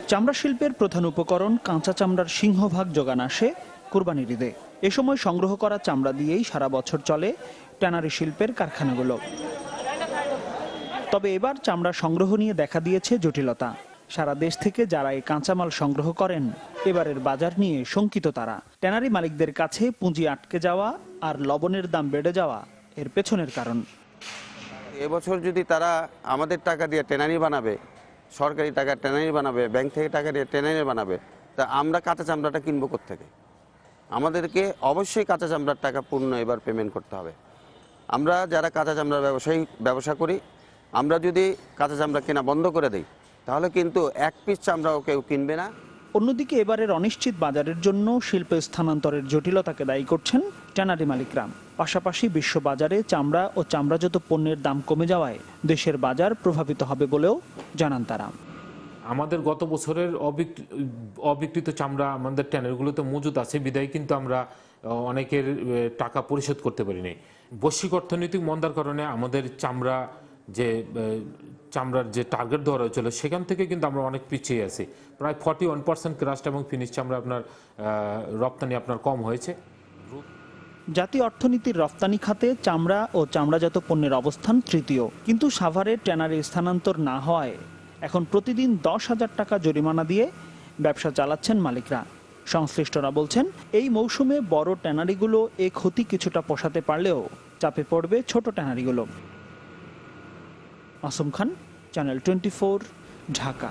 চামড়া শিল্পের প্রধান উপকরণ কাঁচা চামড়ার সিংহভাগ যোগান আসে কুরবানির ঈদে। এ সময় সংগ্রহ করা চামড়া দিয়েই সারা বছর চলে ট্যানারি শিল্পের কারখানাগুলো। তবে এবার চামড়া সংগ্রহ নিয়ে দেখা দিয়েছে জটিলতা। সারা দেশ থেকে যারা এই কাঁচামাল সংগ্রহ করেন এবারের বাজার নিয়ে শঙ্কিত তারা। ট্যানারি মালিকদের কাছে পুঁজি আটকে যাওয়া আর লবণের দাম বেড়ে যাওয়া এর পেছনের কারণ। এবছর যদি তারা আমাদের টাকা দিয়ে ট্যানারি বানাবে, সরকারি টাকা ট্যানারি বানাবে, ব্যাংক থেকে টাকা দিয়ে ট্যানারি বানাবে, তা আমরা কাঁচা চামড়াটা কিনবো কোত্থেকে? আমাদেরকে অবশ্যই কাঁচা চামড়ার টাকা পূর্ণ এবার পেমেন্ট করতে হবে। আমরা যারা কাঁচা চামড়ার ব্যবসা করি, আমরা যদি কাঁচা চামড়া কেনা বন্ধ করে দিই তাহলে কিন্তু এক পিস চামড়াও কেউ কিনবে না। অন্যদিকে এবারের অনিশ্চিত বাজারের জন্য শিল্প স্থানান্তরের জটিলতাকে দায়ী করছেন ট্যানারি মালিকরা। পাশাপাশি বিশ্ববাজারে চামড়া ও চামড়াজাত পণ্যের দাম কমে যাওয়ায় দেশের বাজার প্রভাবিত হবে বলেও জানান তারা। আমাদের গত বছরের অবিকৃত চামড়া আমাদের ট্যানারিগুলোতে মজুদ আছে বিদায় কিন্তু আমরা অনেকের টাকা পরিশোধ করতে পারিনি। বৈশ্বিক অর্থনৈতিক মন্দার কারণে আমাদের চামড়ার যে টার্গেট ধরা হয়েছিল সেখান থেকে কিন্তু আমরা অনেক পিছিয়ে আছি। প্রায় 41% ক্রাস্ট এবং ফিনিশ চামড়া রপ্তানি কম হয়েছে। জাতীয় অর্থনীতির রফতানি খাতে চামড়া ও চামড়াজাত পণ্যের অবস্থান তৃতীয়। কিন্তু সাভারে ট্যানারি স্থানান্তর না হওয়ায় এখন প্রতিদিন 10,000 টাকা জরিমানা দিয়ে ব্যবসা চালাচ্ছেন মালিকরা। সংশ্লিষ্টরা বলছেন এই মৌসুমে বড় ট্যানারিগুলো এ ক্ষতি কিছুটা পোষাতে পারলেও চাপে পড়বে ছোট ট্যানারিগুলো। মাসুম খান, চ্যানেল 24, ঢাকা।